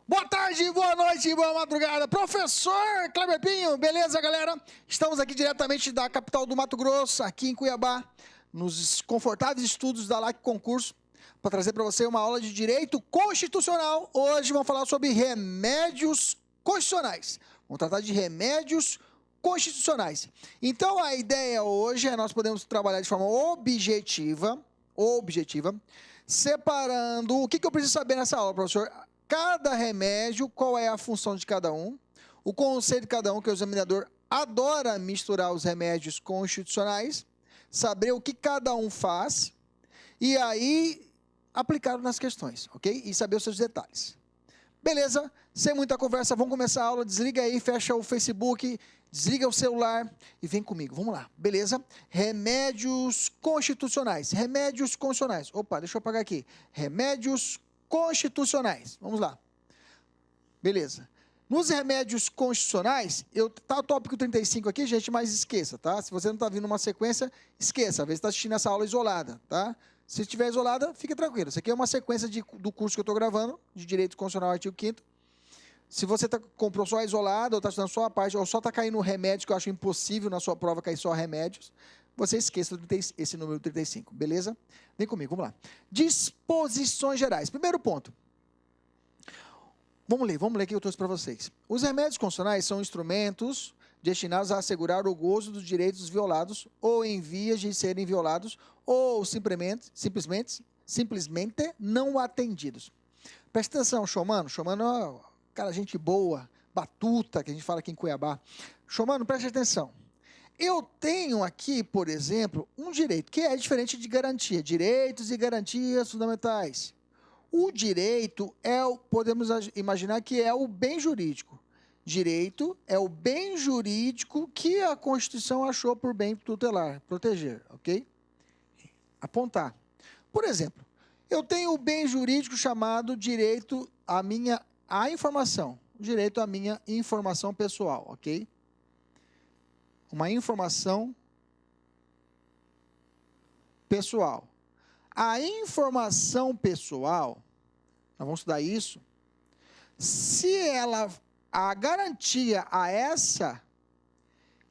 Boa tarde, boa noite, boa madrugada. Professor Kleber Pinho, beleza, galera? Estamos aqui diretamente da capital do Mato Grosso, aqui em Cuiabá, nos confortáveis estudos da LAC Concurso, para trazer para você uma aula de Direito Constitucional. Hoje vamos falar sobre remédios constitucionais. Vamos tratar de remédios constitucionais. Então, a ideia hoje é nós podemos trabalhar de forma objetiva, separando... O que eu preciso saber nessa aula, professor? Cada remédio, qual é a função de cada um, o conceito de cada um, que o examinador adora misturar os remédios constitucionais, saber o que cada um faz, e aí aplicar nas questões, ok? E saber os seus detalhes. Beleza? Sem muita conversa, vamos começar a aula. Desliga aí, fecha o Facebook, desliga o celular e vem comigo. Vamos lá, beleza? Remédios constitucionais. Remédios constitucionais. Opa, deixa eu apagar aqui. Remédios constitucionais. Vamos lá. Beleza. Nos remédios constitucionais, tá o tópico 35 aqui, gente, mas esqueça, tá? Se você não está vindo uma sequência, esqueça. Às vezes está assistindo essa aula isolada, tá? Se estiver isolada, fique tranquilo. Isso aqui é uma sequência do curso que eu estou gravando, de Direito Constitucional, artigo 5º. Se você comprou só isolado, ou está estudando só a parte, ou só está caindo remédios, que eu acho impossível na sua prova cair só remédios, você esqueça esse número 35, beleza? Vem comigo, vamos lá. Disposições gerais. Primeiro ponto. Vamos ler aqui que eu trouxe para vocês. Os remédios constitucionais são instrumentos destinados a assegurar o gozo dos direitos violados ou em vias de serem violados ou simplesmente não atendidos. Presta atenção, Xomano. Xomano é cara, gente boa, batuta, que a gente fala aqui em Cuiabá. Xomano, preste atenção. Eu tenho aqui, por exemplo, um direito que é diferente de garantia. Direitos e garantias fundamentais. O direito podemos imaginar que é o bem jurídico. Direito é o bem jurídico que a Constituição achou por bem tutelar, proteger, ok? Apontar. Por exemplo, eu tenho o bem jurídico chamado direito à informação. Direito à minha informação pessoal, ok? Uma informação pessoal. A informação pessoal, nós vamos estudar isso, a garantia a essa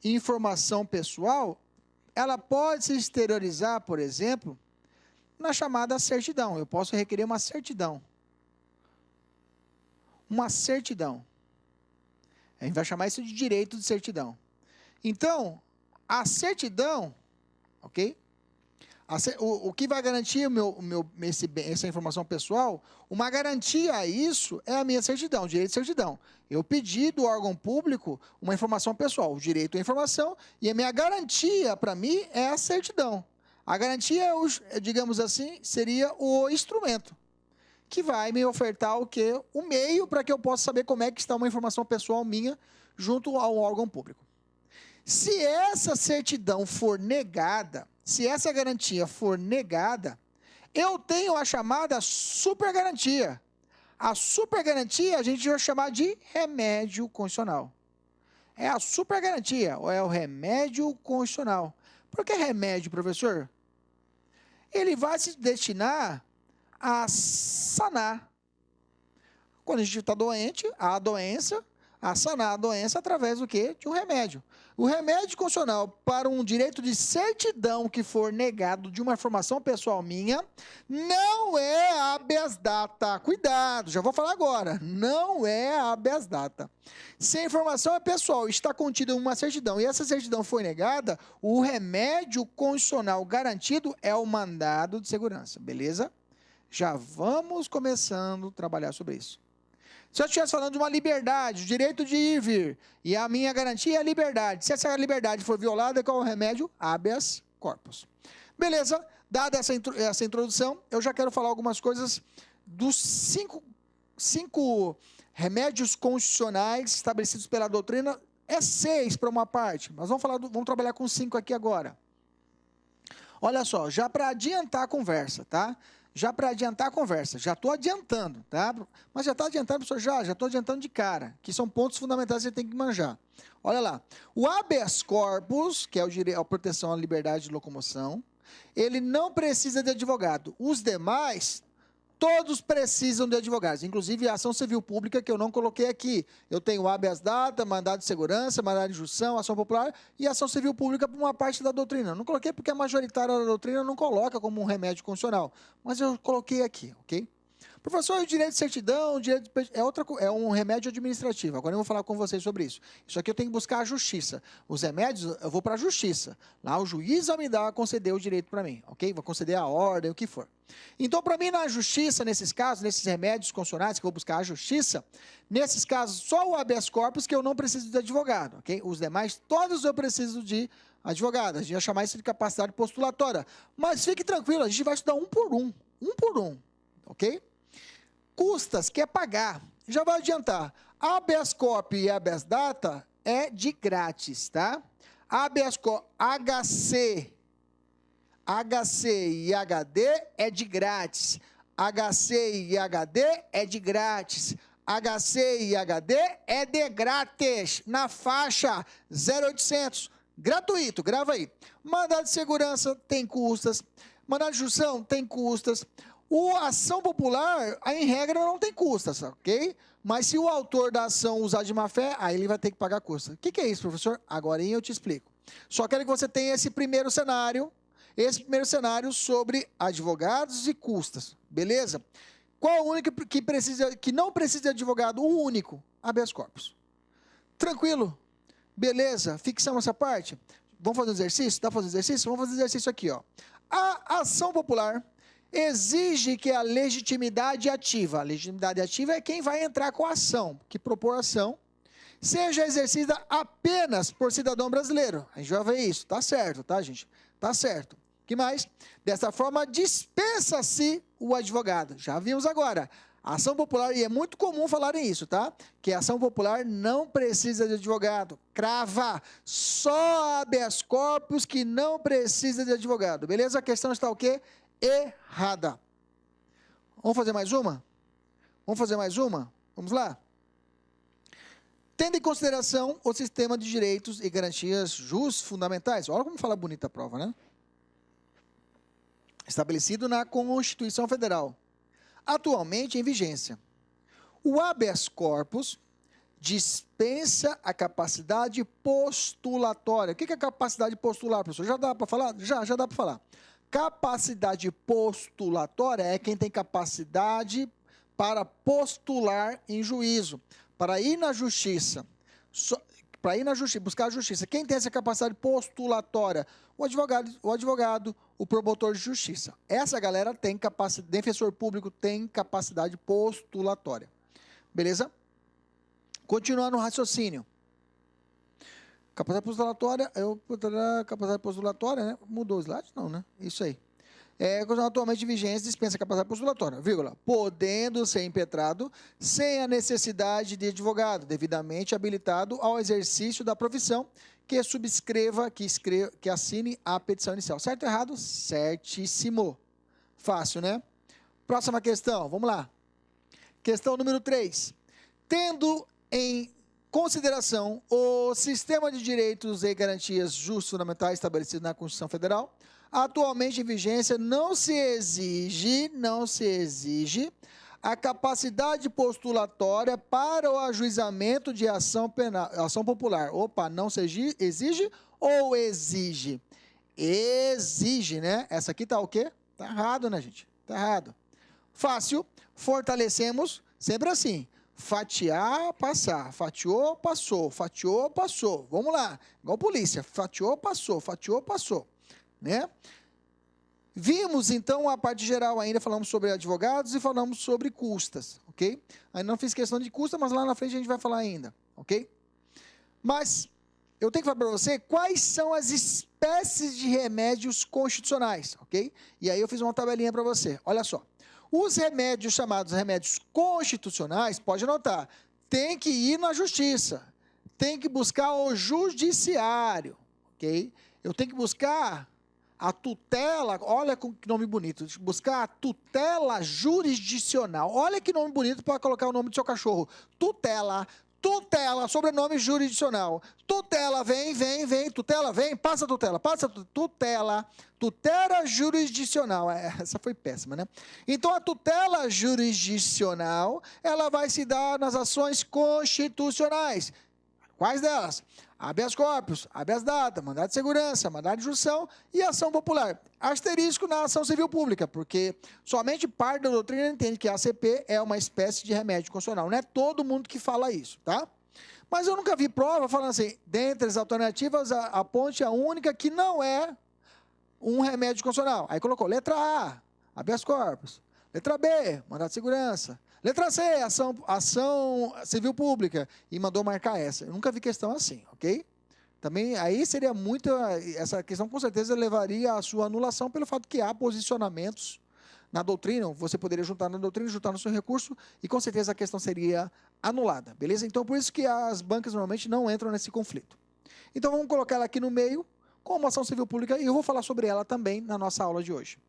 informação pessoal, ela pode se exteriorizar, por exemplo, na chamada certidão. Eu posso requerer uma certidão. Uma certidão. A gente vai chamar isso de direito de certidão. Então, a certidão, ok? O que vai garantir essa informação pessoal, uma garantia a isso é a minha certidão, o direito de certidão. Eu pedi do órgão público uma informação pessoal, o direito à informação, e a minha garantia, para mim, é a certidão. A garantia, digamos assim, seria o instrumento, que vai me ofertar o quê? O meio para que eu possa saber como é que está uma informação pessoal minha junto ao órgão público. Se essa certidão for negada, se essa garantia for negada, eu tenho a chamada supergarantia. A supergarantia a gente vai chamar de remédio constitucional. É a supergarantia, ou é o remédio constitucional. Por que remédio, professor? Ele vai se destinar a sanar. Quando a gente está doente, a sanar a doença através do quê? De um remédio. O remédio constitucional para um direito de certidão que for negado de uma informação pessoal minha, não é habeas data. Cuidado, já vou falar agora. Não é habeas data. Se a informação é pessoal, está contida em uma certidão e essa certidão foi negada, o remédio constitucional garantido é o mandado de segurança. Beleza? Já vamos começando a trabalhar sobre isso. Se eu estivesse falando de uma liberdade, o direito de ir e vir, e a minha garantia é a liberdade. Se essa liberdade for violada, qual é o remédio? Habeas corpus. Beleza? Dada essa introdução, eu já quero falar algumas coisas dos cinco remédios constitucionais estabelecidos pela doutrina. É 6 para uma parte, mas vamos trabalhar com 5 aqui agora. Olha só, já para adiantar a conversa, tá? Já estou adiantando, tá? Mas já está adiantando, professor, já estou adiantando de cara, que são pontos fundamentais que você tem que manjar. Olha lá, o habeas corpus, que é a proteção à liberdade de locomoção, ele não precisa de advogado. Os demais, todos precisam de advogados, inclusive a ação civil pública, que eu não coloquei aqui. Eu tenho habeas data, mandado de segurança, mandado de injunção, ação popular e ação civil pública por uma parte da doutrina. Eu não coloquei porque a majoritária da doutrina não coloca como um remédio constitucional, mas eu coloquei aqui, ok? Professor, o direito de certidão, é um remédio administrativo. Agora eu vou falar com vocês sobre isso. Isso aqui eu tenho que buscar a justiça. Os remédios, eu vou para a justiça. Lá o juiz vai me dar, conceder o direito para mim, ok? Vou conceder a ordem, o que for. Então, para mim, na justiça, nesses casos, nesses remédios constitucionais, que eu vou buscar a justiça, nesses casos, só o habeas corpus que eu não preciso de advogado, ok? Os demais, todos eu preciso de advogado. A gente vai chamar isso de capacidade postulatória. Mas fique tranquilo, a gente vai estudar um por um, ok? Custas, quer pagar. Já vai adiantar. Habeas corpus e habeas data é de grátis, tá? Habeas corpus, HC e HD é de grátis. HC e HD é de grátis. HC e HD é de grátis. Na faixa 0800. Gratuito, grava aí. Mandado de segurança tem custas. Mandado de injunção tem custas. O ação popular, em regra, não tem custas, ok? Mas se o autor da ação usar de má fé, aí ele vai ter que pagar custas. O que é isso, professor? Agora eu te explico. Só quero que você tenha esse primeiro cenário sobre advogados e custas, beleza? Qual o único que não precisa de advogado? O único, habeas corpus. Tranquilo? Beleza? Fixamos essa parte? Vamos fazer um exercício? Dá para fazer exercício? Vamos fazer exercício aqui, ó. A ação popular exige que a legitimidade ativa é quem vai entrar com a ação, que propor a ação, seja exercida apenas por cidadão brasileiro. A gente vai ver isso, tá certo, tá, gente? Tá certo. O que mais? Dessa forma, dispensa-se o advogado. Já vimos agora. A ação popular, e é muito comum falarem isso, tá? Que a ação popular não precisa de advogado. Crava. Só habeas corpus que não precisa de advogado. Beleza? A questão está o quê? Errada. Vamos fazer mais uma? Vamos lá? Tendo em consideração o sistema de direitos e garantias fundamentais. Olha como fala bonita a prova, né? Estabelecido na Constituição Federal. Atualmente em vigência. O habeas corpus dispensa a capacidade postulatória. O que é capacidade postulatória, professor? Já dá para falar? Já dá para falar. Capacidade postulatória é quem tem capacidade para postular em juízo, para ir na justiça, buscar a justiça. Quem tem essa capacidade postulatória? O advogado, o promotor de justiça. Essa galera tem capacidade, defensor público tem capacidade postulatória. Beleza? Continuando o raciocínio. Capacidade postulatória, né? Mudou o slide? Não, né? Isso aí. Atualmente em vigência dispensa a capacidade postulatória, podendo ser impetrado sem a necessidade de advogado, devidamente habilitado ao exercício da profissão, que que assine a petição inicial. Certo ou errado? Certíssimo. Fácil, né? Próxima questão, vamos lá. Questão número 3. Tendo em consideração o sistema de direitos e garantias fundamentais estabelecido na Constituição Federal, atualmente em vigência, não se exige a capacidade postulatória para o ajuizamento de ação popular. Opa, não se exige ou exige? Exige, né? Essa aqui tá o quê? Tá errado, né, gente? Tá errado. Fácil, fortalecemos, sempre assim. Fatiar, passar. Fatiou, passou. Fatiou, passou. Vamos lá. Igual polícia. Fatiou, passou. Né? Vimos, então, a parte geral ainda, falamos sobre advogados e falamos sobre custas, ok? Ainda não fiz questão de custa, mas lá na frente a gente vai falar ainda, ok? Mas eu tenho que falar para você quais são as espécies de remédios constitucionais, ok? E aí eu fiz uma tabelinha para você, olha só. Os remédios chamados remédios constitucionais, pode anotar, tem que ir na justiça, tem que buscar o judiciário, ok? Eu tenho que buscar a tutela, olha que nome bonito, buscar a tutela jurisdicional. Olha que nome bonito para colocar o nome do seu cachorro. Tutela Tutela, sobrenome jurisdicional. Tutela, vem, tutela, vem, passa tutela. Tutela jurisdicional. Essa foi péssima, né? Então, a tutela jurisdicional, ela vai se dar nas ações constitucionais. Quais delas? Habeas corpus, habeas data, mandado de segurança, mandado de junção e ação popular. Asterisco na ação civil pública, porque somente parte da doutrina entende que a ACP é uma espécie de remédio constitucional. Não é todo mundo que fala isso, tá? Mas eu nunca vi prova falando assim, dentre as alternativas, aponte a única que não é um remédio constitucional. Aí colocou letra A, habeas corpus. Letra B, mandado de segurança. Letra C, ação civil pública. E mandou marcar essa. Eu nunca vi questão assim, ok? Também, aí seria muito... Essa questão, com certeza, levaria à sua anulação pelo fato que há posicionamentos na doutrina. Você poderia juntar na doutrina, juntar no seu recurso, e com certeza a questão seria anulada, beleza? Então, por isso que as bancas normalmente não entram nesse conflito. Então, vamos colocar ela aqui no meio, como ação civil pública, e eu vou falar sobre ela também na nossa aula de hoje.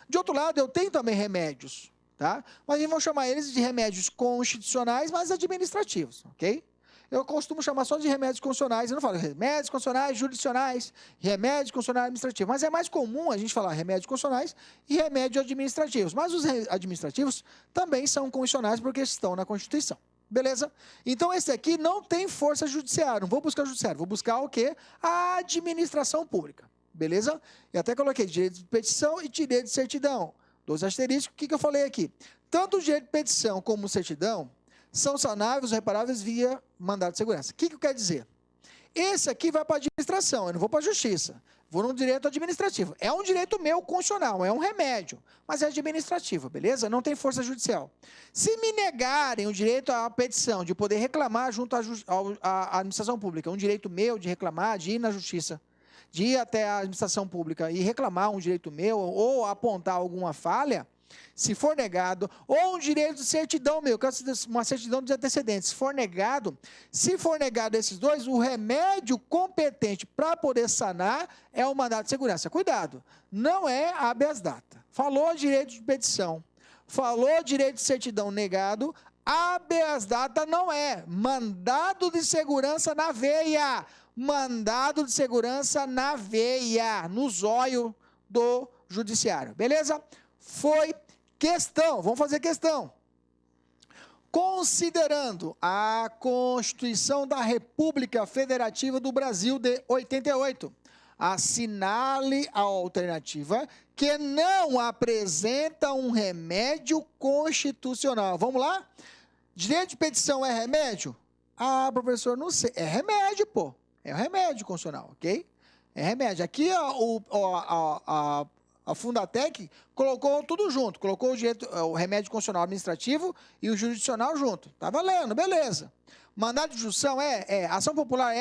De outro lado, eu tenho também remédios, tá? Mas a gente vai chamar eles de remédios constitucionais, mas administrativos, ok? Eu costumo chamar só de remédios constitucionais, eu não falo remédios constitucionais, jurisdicionais, remédios constitucionais administrativos, mas é mais comum a gente falar remédios constitucionais e remédios administrativos, mas os administrativos também são constitucionais porque estão na Constituição, beleza? Então esse aqui não tem força judiciária, não vou buscar judiciário, vou buscar o quê? A administração pública, beleza? E até coloquei direito de petição e direito de certidão. 2 asteriscos, o que eu falei aqui? Tanto o direito de petição como certidão são sanáveis, reparáveis via mandado de segurança. O que eu quero dizer? Esse aqui vai para a administração, eu não vou para a justiça. Vou no direito administrativo. É um direito meu constitucional, é um remédio, mas é administrativo, beleza? Não tem força judicial. Se me negarem o direito à petição, de poder reclamar junto à administração pública, um direito meu de reclamar, de ir na justiça, de ir até a administração pública e reclamar um direito meu ou apontar alguma falha, se for negado, ou um direito de certidão meu, uma certidão dos antecedentes, se for negado esses dois, o remédio competente para poder sanar é o mandado de segurança. Cuidado, não é habeas data. Falou direito de petição, falou direito de certidão negado, habeas data não é. Mandado de segurança na veia. Mandado de segurança na veia, no zóio do judiciário. Beleza? Foi questão. Vamos fazer questão. Considerando a Constituição da República Federativa do Brasil de 88, assinale a alternativa que não apresenta um remédio constitucional. Vamos lá? Direito de petição é remédio? Ah, professor, não sei. É remédio, pô. É um remédio constitucional, ok? É remédio. Aqui a Fundatec colocou tudo junto. Colocou o remédio constitucional administrativo e o jurisdicional junto. Tá valendo, beleza. Mandado de junção ação popular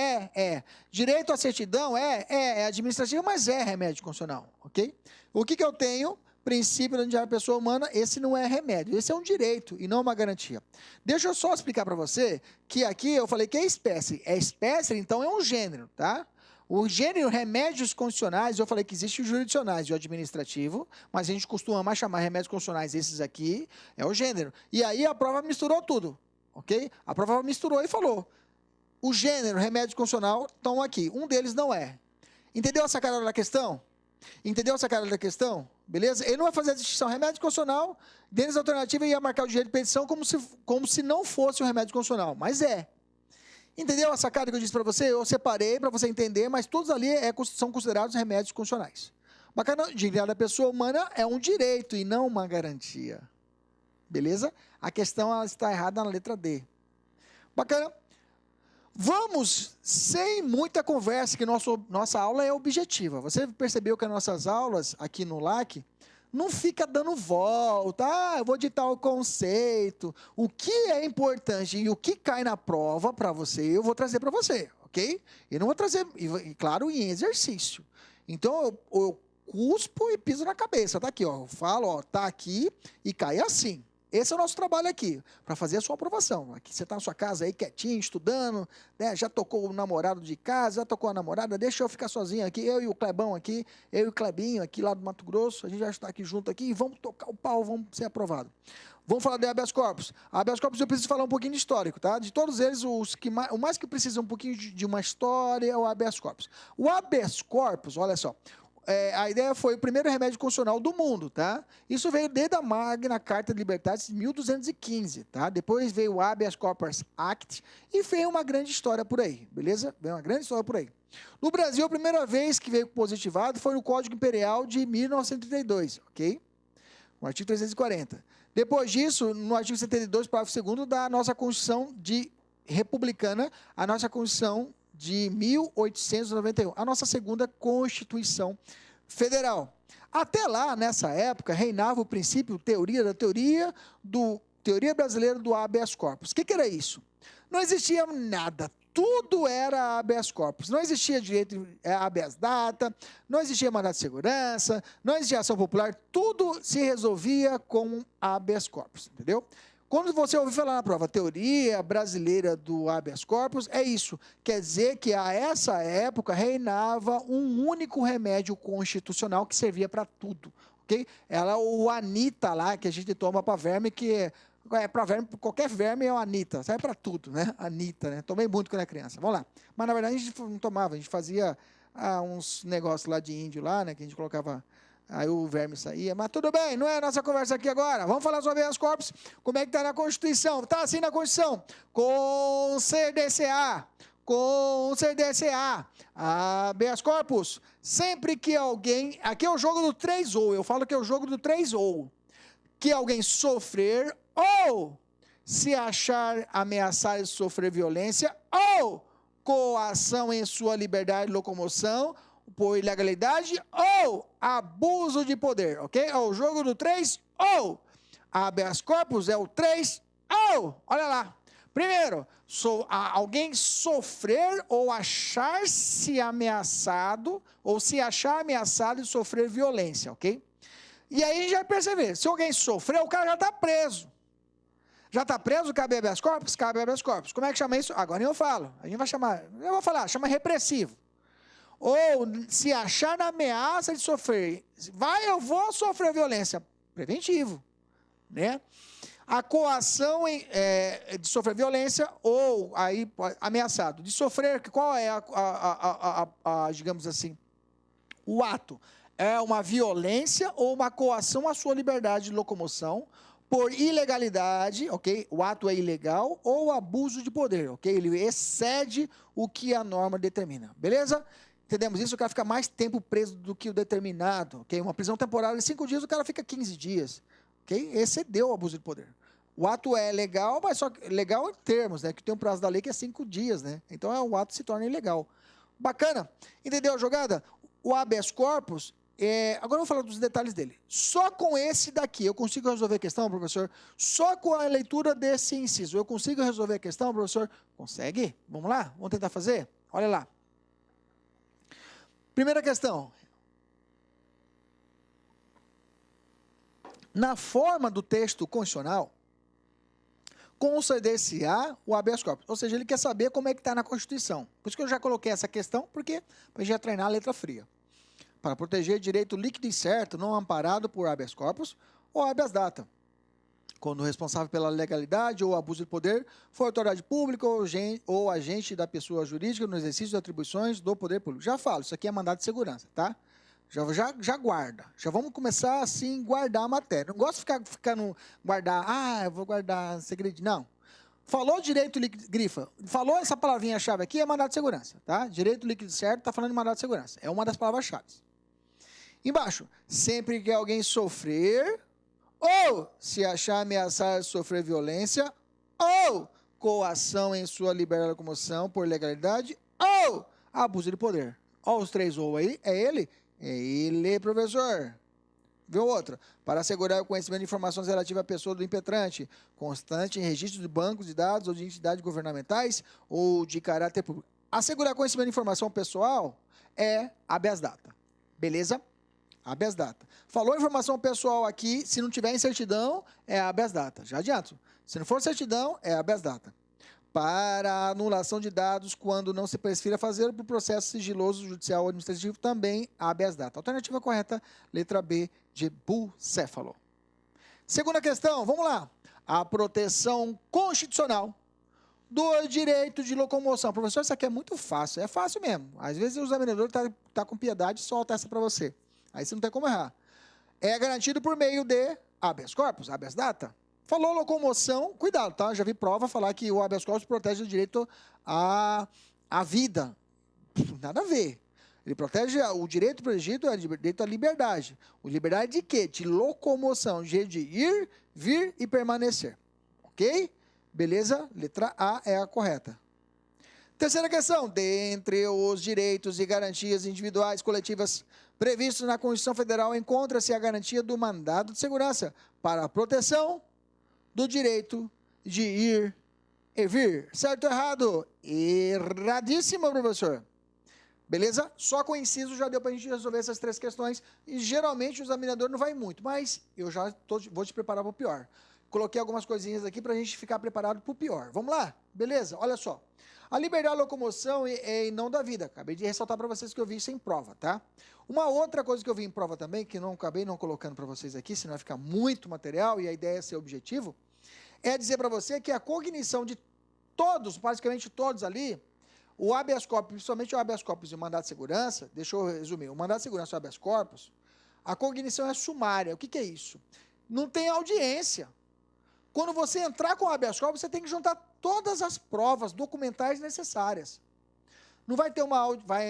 direito à certidão é administrativo, mas é remédio constitucional, ok? O que eu tenho? Princípio da dignidade da pessoa humana, esse não é remédio, esse é um direito e não uma garantia. Deixa eu só explicar para você que aqui eu falei que é espécie. É espécie, então é um gênero, tá? O gênero remédios constitucionais, eu falei que existe os jurisdicionais e o administrativo, mas a gente costuma mais chamar remédios constitucionais, esses aqui, é o gênero. E aí a prova misturou tudo, ok? A prova misturou e falou, o gênero remédio constitucional estão aqui, um deles não é. Entendeu a sacada da questão? Entendeu a sacada da questão? Beleza? Ele não vai fazer a distinção remédio constitucional, dentro da alternativa ia marcar o direito de petição como se não fosse um remédio constitucional, mas é. Entendeu a sacada que eu disse para você? Eu separei para você entender, mas todos ali são considerados remédios constitucionais. Bacana, dignidade da pessoa humana é um direito e não uma garantia. Beleza? A questão ela está errada na letra D. Bacana? Vamos, sem muita conversa, que nossa aula é objetiva. Você percebeu que as nossas aulas aqui no LAC não fica dando volta, eu vou ditar o conceito, o que é importante e o que cai na prova para você, eu vou trazer para você, ok? Eu não vou trazer, e claro, em exercício. Então, eu cuspo e piso na cabeça, tá aqui, ó, eu falo, ó, tá aqui e cai assim. Esse é o nosso trabalho aqui, para fazer a sua aprovação. Aqui você está na sua casa aí quietinho, estudando, né? Já tocou o namorado de casa, já tocou a namorada, deixa eu ficar sozinho aqui, eu e o Clebão aqui, eu e o Clebinho aqui lá do Mato Grosso, a gente já está aqui junto aqui e vamos tocar o pau, vamos ser aprovados. Vamos falar de habeas corpus. Habeas corpus eu preciso falar um pouquinho de histórico, tá? De todos eles, o mais que precisa um pouquinho de uma história é o habeas corpus. O habeas corpus, olha só, a ideia foi o primeiro remédio constitucional do mundo, tá? Isso veio desde a Magna Carta de Libertatis de 1215, tá? Depois veio o Habeas Corpus Act e veio uma grande história por aí, beleza? Veio uma grande história por aí. No Brasil, a primeira vez que veio positivado foi no Código Imperial de 1932, ok? No artigo 340. Depois disso, no artigo 72, parágrafo 2º da nossa Constituição republicana, a nossa Constituição de 1891, a nossa segunda Constituição Federal. Até lá, nessa época, reinava o princípio teoria brasileira do habeas corpus. O que era isso? Não existia nada, tudo era habeas corpus. Não existia direito habeas data, não existia mandado de segurança, não existia ação popular, tudo se resolvia com habeas corpus, entendeu? Quando você ouvir falar na prova, teoria brasileira do habeas corpus, é isso. Quer dizer que a essa época reinava um único remédio constitucional que servia para tudo, ok? Ela, o Anita lá, que a gente toma para verme, que para verme, qualquer verme é o Anita, serve para tudo, né? Anita, né? Tomei muito quando era criança. Vamos lá. Mas na verdade a gente não tomava, a gente fazia uns negócios lá de índio lá, né? Que a gente colocava. Aí o verme saía, mas tudo bem, não é a nossa conversa aqui agora. Vamos falar sobre habeas corpus, como é que está na Constituição. Está assim na Constituição, com CDCA, habeas corpus, sempre que alguém, aqui é o jogo do 3 ou, eu falo que é o jogo do 3 ou, que alguém sofrer ou se achar ameaçado de sofrer violência ou coação em sua liberdade de locomoção, por ilegalidade ou abuso de poder, ok? É o jogo do 3 ou. Habeas corpus é o 3 ou. Olha lá. Primeiro, alguém sofrer ou achar-se ameaçado, ou se achar ameaçado de sofrer violência, ok? E aí a gente vai perceber, se alguém sofrer, o cara já está preso. Já está preso, cabe habeas corpus? Cabe habeas corpus. Como é que chama isso? Agora eu falo. A gente vai chamar, eu vou falar, chama repressivo. Ou se achar na ameaça de sofrer, eu vou sofrer violência, preventivo, né? A coação de sofrer violência ou aí ameaçado de sofrer, qual é digamos assim, o ato? É uma violência ou uma coação à sua liberdade de locomoção por ilegalidade, ok? O ato é ilegal ou abuso de poder, ok? Ele excede o que a norma determina, beleza? Entendemos isso? O cara fica mais tempo preso do que o determinado, ok? Uma prisão temporária de 5 dias, o cara fica 15 dias, ok? Excedeu o abuso de poder. O ato é legal, mas só legal em termos, né? Que tem um prazo da lei que é 5 dias, né? Então, o ato se torna ilegal. Bacana? Entendeu a jogada? O habeas corpus, agora eu vou falar dos detalhes dele. Só com esse daqui, eu consigo resolver a questão, professor? Só com a leitura desse inciso, eu consigo resolver a questão, professor? Consegue? Vamos lá? Vamos tentar fazer? Olha lá. Primeira questão. Na forma do texto constitucional, conceder-se-á o habeas corpus. Ou seja, ele quer saber como é que está na Constituição. Por isso que eu já coloquei essa questão, porque para a gente já treinar a letra fria. Para proteger direito líquido e certo, não amparado por habeas corpus ou habeas data. Quando o responsável pela legalidade ou abuso de poder for autoridade pública ou agente da pessoa jurídica no exercício de atribuições do poder público. Já falo, isso aqui é mandado de segurança, tá? Já guarda. Já vamos começar, assim, guardar a matéria. Não gosto de ficar no guardar, eu vou guardar segredo. Não. Falou direito líquido, grifa. Falou essa palavrinha-chave aqui, é mandado de segurança, tá? Direito líquido certo, está falando de mandado de segurança. É uma das palavras-chave. Embaixo, sempre que alguém sofrer ou se achar ameaçado de sofrer violência, ou coação em sua liberdade de locomoção por legalidade, ou abuso de poder. Olha os 3 ou aí, é ele? É ele, professor. Viu outra? Para assegurar o conhecimento de informações relativas à pessoa do impetrante, constante em registro de bancos de dados ou de entidades governamentais ou de caráter público. Assegurar conhecimento de informação pessoal é habeas data. Beleza? Habeas data. Falou informação pessoal aqui, se não tiver em certidão, é habeas data. Já adianto. Se não for certidão, é habeas data. Para a anulação de dados, quando não se prefira fazer por processo sigiloso, judicial ou administrativo, também habeas data. Alternativa correta, letra B, de bucéfalo. Segunda questão, vamos lá. A proteção constitucional do direito de locomoção. Professor, isso aqui é muito fácil. É fácil mesmo. Às vezes o examinador tá com piedade e solta essa para você. Aí você não tem como errar. É garantido por meio de habeas corpus, habeas data. Falou locomoção, cuidado, tá? Já vi prova falar que o habeas corpus protege o direito à vida. Nada a ver. Ele protege o direito protegido, é o direito à liberdade. O liberdade de quê? De locomoção, de ir, vir e permanecer. Ok? Beleza? Letra A é a correta. Terceira questão. Dentre os direitos e garantias individuais coletivas previstos na Constituição Federal, encontra-se a garantia do mandado de segurança para a proteção do direito de ir e vir. Certo ou errado? Erradíssimo, professor. Beleza? Só com inciso já deu para a gente resolver essas três questões. E geralmente o examinador não vai muito, mas eu já vou te preparar para o pior. Coloquei algumas coisinhas aqui para a gente ficar preparado para o pior. Vamos lá? Beleza? Olha só. A liberdade de locomoção é em não da vida. Acabei de ressaltar para vocês que eu vi isso em prova, tá? Uma outra coisa que eu vi em prova também, que não acabei não colocando para vocês aqui, senão vai ficar muito material e a ideia é ser objetivo, é dizer para você que a cognição de todos, praticamente todos ali, o habeas corpus, principalmente o habeas corpus e o mandado de segurança, deixa eu resumir, o mandado de segurança e o habeas corpus, a cognição é sumária. O que é isso? Não tem audiência. Quando você entrar com o habeas corpus, você tem que juntar todas as provas documentais necessárias. Não vai ter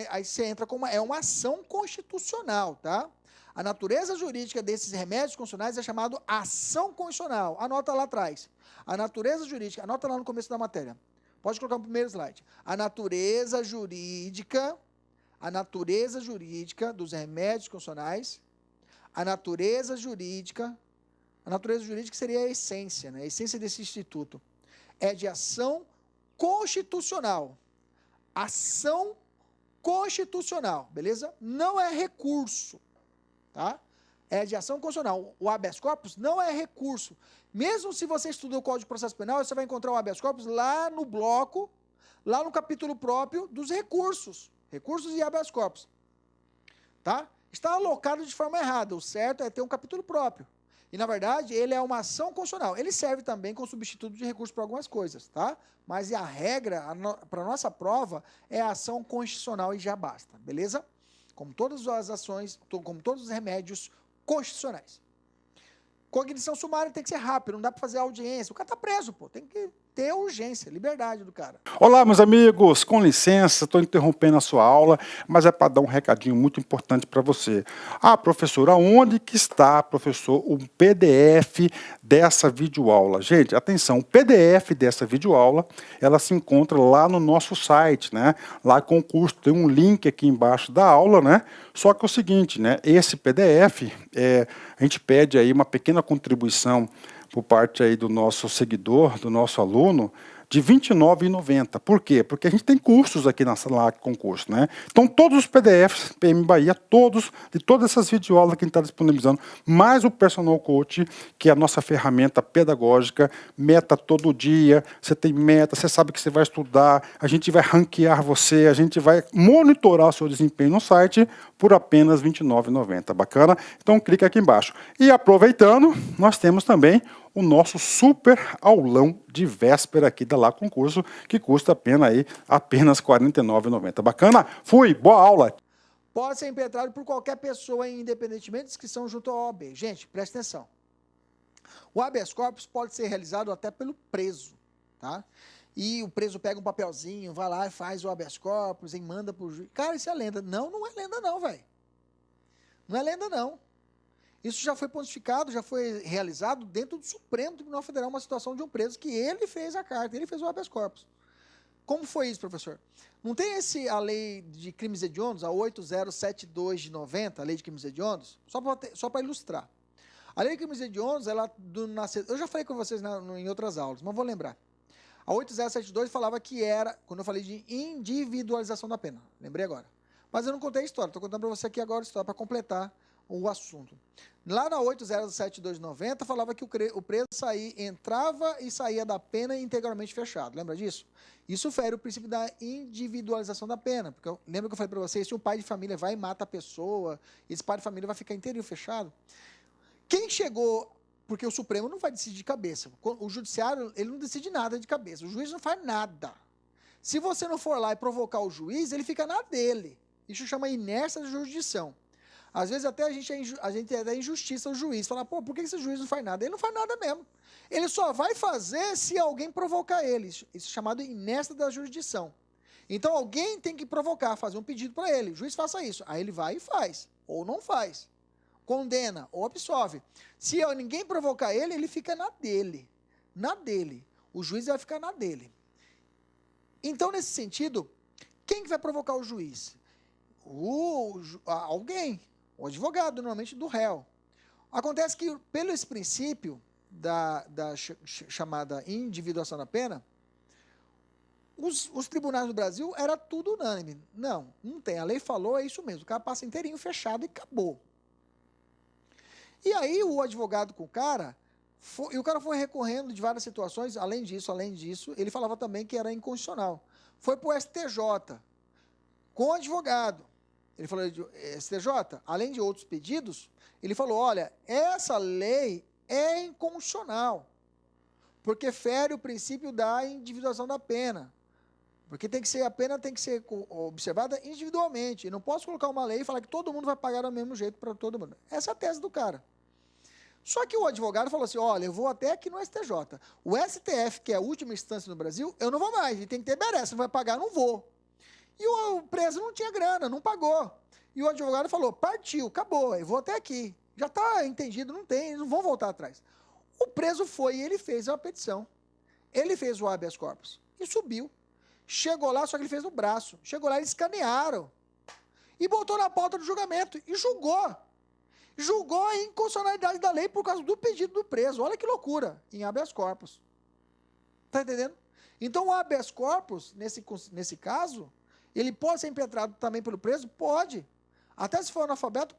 aí você entra com uma ação constitucional, tá? A natureza jurídica desses remédios constitucionais é chamado ação constitucional. Anota lá atrás. A natureza jurídica, anota lá no começo da matéria. Pode colocar no primeiro slide. A natureza jurídica dos remédios constitucionais, a natureza jurídica seria a essência, né? A essência desse instituto é de ação constitucional. Ação constitucional, beleza? Não é recurso, tá? É de ação constitucional. O habeas corpus não é recurso. Mesmo se você estudou o Código de Processo Penal, você vai encontrar o habeas corpus lá no bloco, lá no capítulo próprio dos recursos. Recursos e habeas corpus. Tá? Está alocado de forma errada. O certo é ter um capítulo próprio. E, na verdade, ele é uma ação constitucional. Ele serve também como substituto de recurso para algumas coisas, tá? Mas a regra, para a nossa prova, é a ação constitucional e já basta, beleza? Como todas as ações, como todos os remédios constitucionais. Cognição sumária tem que ser rápido, não dá para fazer audiência. O cara tá preso, pô, tem que ter urgência, liberdade do cara. Olá, meus amigos, com licença, estou interrompendo a sua aula, mas é para dar um recadinho muito importante para você. Ah, professor, aonde que está, professor, o PDF dessa videoaula? Gente, atenção, o PDF dessa videoaula, ela se encontra lá no nosso site, né? Lá com o curso, tem um link aqui embaixo da aula, né? Só que é o seguinte, né? Esse PDF, a gente pede aí uma pequena contribuição por parte aí do nosso seguidor, do nosso aluno, de R$ 29,90. Por quê? Porque a gente tem cursos aqui na sala com curso, né? Então, todos os PDFs, PM Bahia, de todas essas videoaulas que a gente está disponibilizando, mais o Personal Coach, que é a nossa ferramenta pedagógica, meta todo dia, você tem meta, você sabe que você vai estudar, a gente vai ranquear você, a gente vai monitorar o seu desempenho no site por apenas R$ 29,90. Bacana? Então, clica aqui embaixo. E aproveitando, nós temos também o nosso super aulão de véspera aqui da Lá Concurso, que custa apenas R$ 49,90. Bacana? Fui, boa aula! Pode ser impetrado por qualquer pessoa, independentemente de inscrição junto ao OAB. Gente, presta atenção. O habeas corpus pode ser realizado até pelo preso, tá? E o preso pega um papelzinho, vai lá e faz o habeas corpus e manda pro juiz. Cara, isso é lenda. Não, não é lenda não, velho. Não é lenda não. Isso já foi pontificado, já foi realizado dentro do Supremo Tribunal Federal, uma situação de um preso que ele fez a carta, ele fez o habeas corpus. Como foi isso, professor? Não tem a lei de crimes hediondos, a 8072 de 90, a lei de crimes hediondos? Só para ilustrar. A lei de crimes hediondos, eu já falei com vocês em outras aulas, mas vou lembrar. A 8072 falava que era, quando eu falei de individualização da pena, lembrei agora. Mas eu não contei a história, estou contando para você aqui agora a história, para completar o assunto. Lá na 807290 falava que o preso entrava e saía da pena integralmente fechado. Lembra disso? Isso fere o princípio da individualização da pena. Porque lembra que eu falei para vocês, se um pai de família vai e mata a pessoa, esse pai de família vai ficar inteirinho fechado. Quem chegou porque o Supremo não vai decidir de cabeça. O Judiciário, ele não decide nada de cabeça. O juiz não faz nada. Se você não for lá e provocar o juiz, ele fica na dele. Isso chama inércia da jurisdição. Às vezes até a gente é da injustiça ao juiz. Fala, pô, por que esse juiz não faz nada? Ele não faz nada mesmo. Ele só vai fazer se alguém provocar ele. Isso é chamado inércia da jurisdição. Então alguém tem que provocar, fazer um pedido para ele. O juiz faça isso. Aí ele vai e faz. Ou não faz. Condena ou absolve. Se ninguém provocar ele, ele fica na dele. Na dele. O juiz vai ficar na dele. Então, nesse sentido, quem que vai provocar o juiz? Alguém. O advogado, normalmente do réu. Acontece que, pelo esse princípio da chamada individuação da pena, os tribunais do Brasil era tudo unânime. Não tem. A lei falou, é isso mesmo. O cara passa inteirinho fechado e acabou. E aí o advogado com o cara, e o cara foi recorrendo de várias situações, além disso, ele falava também que era inconstitucional. Foi para o STJ, com o advogado. Ele falou, STJ, além de outros pedidos, ele falou, olha, essa lei é inconstitucional, porque fere o princípio da individuação da pena. Porque a pena tem que ser observada individualmente. Eu não posso colocar uma lei e falar que todo mundo vai pagar do mesmo jeito para todo mundo. Essa é a tese do cara. Só que o advogado falou assim, olha, eu vou até aqui no STJ. O STF, que é a última instância no Brasil, eu não vou mais. Ele tem que ter merece, não vai pagar, não vou. E o preso não tinha grana, não pagou. E o advogado falou, partiu, acabou, eu vou até aqui. Já está entendido, não tem, eles não vão voltar atrás. O preso foi e ele fez uma petição. Ele fez o habeas corpus e subiu. Chegou lá, só que ele fez no braço. Chegou lá, eles escanearam. E botou na pauta do julgamento. E julgou. Julgou a inconstitucionalidade da lei por causa do pedido do preso. Olha que loucura. Em habeas corpus. Está entendendo? Então, o habeas corpus, nesse caso, ele pode ser impetrado também pelo preso? Pode. Até se for analfabeto.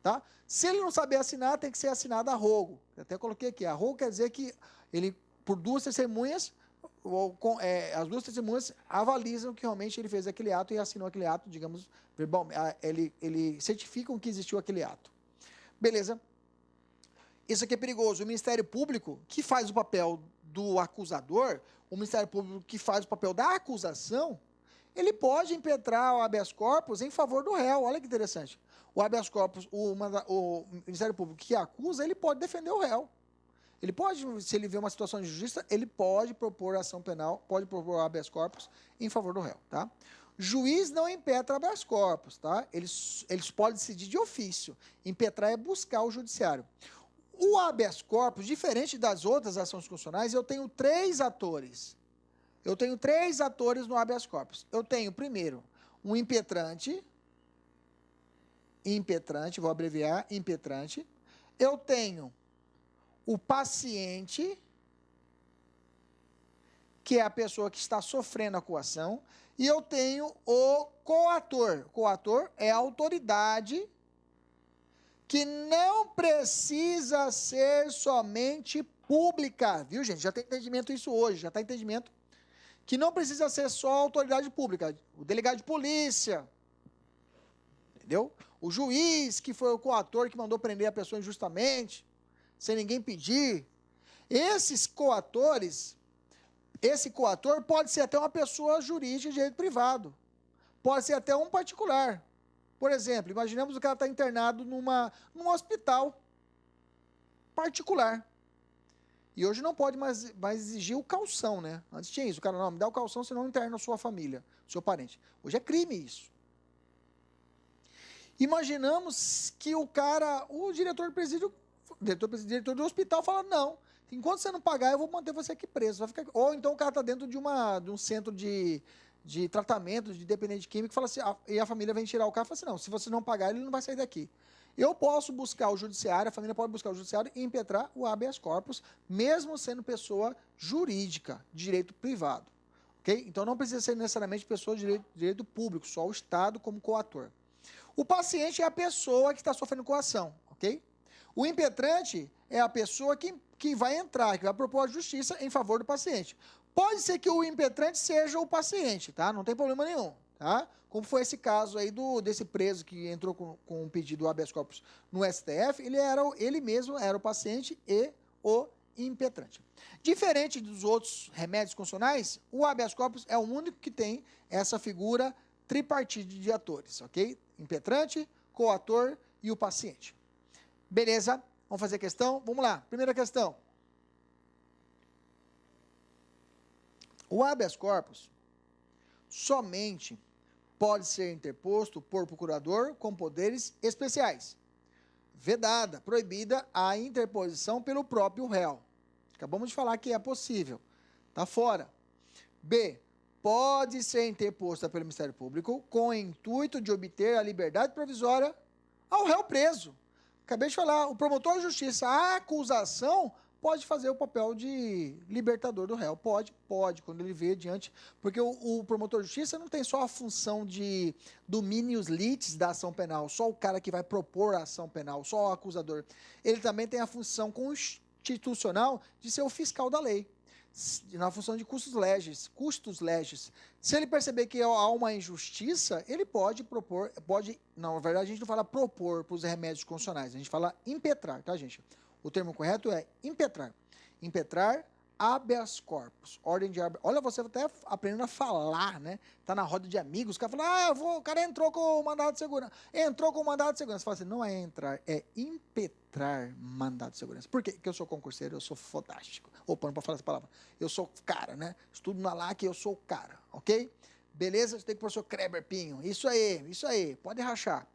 Tá? Se ele não saber assinar, tem que ser assinado a rogo. Eu até coloquei aqui. A rogo quer dizer que ele, por duas testemunhas, as duas testemunhas avalizam que realmente ele fez aquele ato e assinou aquele ato, digamos, ele certificam que existiu aquele ato. Beleza. Isso aqui é perigoso. O Ministério Público, que faz o papel do acusador, o Ministério Público que faz o papel da acusação, ele pode impetrar o habeas corpus em favor do réu. Olha que interessante. O habeas corpus, o Ministério Público que acusa, ele pode defender o réu. Ele pode, se ele vê uma situação de justiça, ele pode propor ação penal, pode propor habeas corpus em favor do réu, tá? Juiz não impetra habeas corpus, tá? Eles podem decidir de ofício. Impetrar é buscar o judiciário. O habeas corpus, diferente das outras ações constitucionais, eu tenho três atores. Eu tenho três atores no habeas corpus. Eu tenho, primeiro, um impetrante, vou abreviar, impetrante. Eu tenho o paciente, que é a pessoa que está sofrendo a coação, e eu tenho o coator. Coator é a autoridade que não precisa ser somente pública, viu, gente? Já tem entendimento isso hoje, já está entendimento que não precisa ser só autoridade pública, o delegado de polícia, entendeu? O juiz que foi o coator que mandou prender a pessoa injustamente, sem ninguém pedir. Esses coatores, esse coator pode ser até uma pessoa jurídica de direito privado, pode ser até um particular. Por exemplo, imaginemos o cara está internado num hospital particular. E hoje não pode mais exigir o calção, né? Antes tinha isso, o cara não me dá o calção, senão interna a sua família, seu parente. Hoje é crime isso. Imaginamos que o diretor do presídio, diretor do hospital fala, não, enquanto você não pagar, eu vou manter você aqui preso. Vai ficar... Ou então o cara está dentro de um centro de tratamento de dependente químico e fala assim, e a família vem tirar o cara e fala assim, não, se você não pagar, ele não vai sair daqui. Eu posso buscar o judiciário, a família pode buscar o judiciário e impetrar o habeas corpus, mesmo sendo pessoa jurídica, de direito privado. Okay? Então não precisa ser necessariamente pessoa de direito público, só o Estado como coator. O paciente é a pessoa que está sofrendo coação. Okay? O impetrante é a pessoa que vai entrar, que vai propor a justiça em favor do paciente. Pode ser que o impetrante seja o paciente, tá? Não tem problema nenhum. tá? Como foi esse caso aí desse preso que entrou com um pedido habeas corpus no STF, ele mesmo era o paciente e o impetrante. Diferente dos outros remédios constitucionais, o habeas corpus é o único que tem essa figura tripartite de atores, ok? Impetrante, coator e o paciente. Beleza? Vamos fazer a questão? Vamos lá. Primeira questão. O habeas corpus somente pode ser interposto por procurador com poderes especiais. Vedada, proibida a interposição pelo próprio réu. Acabamos de falar que é possível. Está fora. B. Pode ser interposta pelo Ministério Público com o intuito de obter a liberdade provisória ao réu preso. Acabei de falar, o promotor de justiça, a acusação, pode fazer o papel de libertador do réu. Pode, quando ele vê diante. Porque o promotor de justiça não tem só a função de domínios litis da ação penal, só o cara que vai propor a ação penal, só o acusador. Ele também tem a função constitucional de ser o fiscal da lei, na função de custos legis. Se ele perceber que há uma injustiça, ele pode propor, na verdade a gente não fala propor para os remédios constitucionais, a gente fala impetrar, tá, gente? O termo correto é impetrar. Impetrar habeas corpus. Ordem de habeas. Olha, você até aprendendo a falar, né? Tá na roda de amigos, o cara fala, o cara entrou com o mandado de segurança. Entrou com o mandado de segurança. Você fala assim, não é entrar, é impetrar mandado de segurança. Por quê? Porque eu sou concurseiro, eu sou fodástico. Opa, não pode falar essa palavra. Eu sou cara, né? Estudo na LAC, eu sou o cara, ok? Beleza? Você tem que pôr o professor Kleber Pinho. Isso aí. Pode rachar.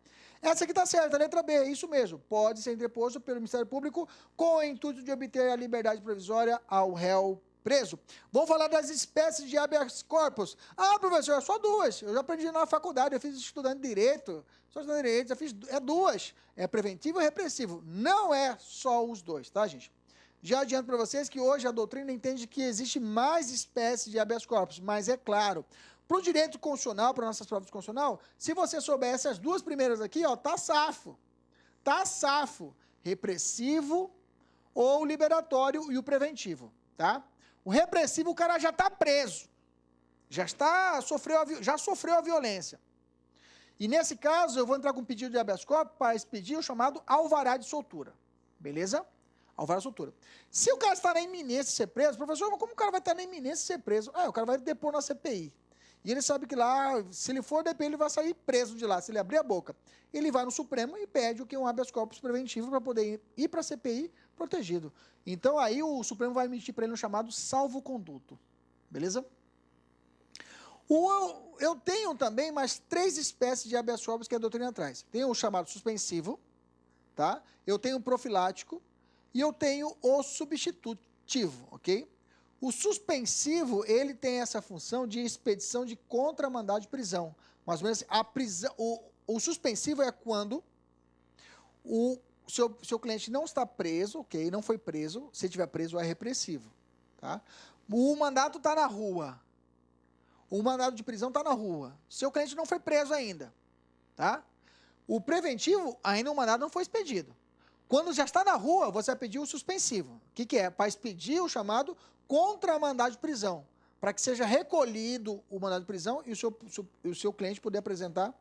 Essa aqui está certa, a letra B, isso mesmo. Pode ser interposto pelo Ministério Público com o intuito de obter a liberdade provisória ao réu preso. Vamos falar das espécies de habeas corpus. Ah, professor, só duas. Eu já aprendi na faculdade, eu fiz estudando direito. Já fiz duas. É preventivo e repressivo. Não é só os dois, tá, gente? Já adianto para vocês que hoje a doutrina entende que existe mais espécies de habeas corpus, mas é claro, para o direito constitucional, para nossas provas constitucional, se você soubesse as duas primeiras aqui, ó, tá safo. Tá safo. Repressivo ou liberatório e o preventivo, tá? O repressivo, o cara já está preso. Já sofreu a violência. E nesse caso, eu vou entrar com um pedido de habeas corpus para expedir o chamado alvará de soltura. Beleza? Alvará de soltura. Se o cara está na iminência de ser preso, professor, como o cara vai estar na iminência de ser preso? O cara vai depor na CPI. E ele sabe que lá, se ele for DP, ele vai sair preso de lá, se ele abrir a boca. Ele vai no Supremo e pede o que é um habeas corpus preventivo para poder ir para a CPI protegido. Então, aí o Supremo vai emitir para ele um chamado salvo-conduto. Beleza? Eu tenho também mais 3 espécies de habeas corpus que a doutrina traz. Tem o chamado suspensivo, tá? Eu tenho o profilático e eu tenho o substitutivo, ok? O suspensivo, ele tem essa função de expedição de contramandado de prisão. Mais ou menos, o suspensivo é quando o seu cliente não está preso, ok? Não foi preso. Se estiver preso, é repressivo, tá? O mandato está na rua. O mandado de prisão está na rua. Seu cliente não foi preso ainda, tá? O preventivo, ainda o mandado não foi expedido. Quando já está na rua, você vai pedir o suspensivo. O que é? Para expedir o chamado contramandado de prisão, para que seja recolhido o mandado de prisão e o seu cliente poder apresentar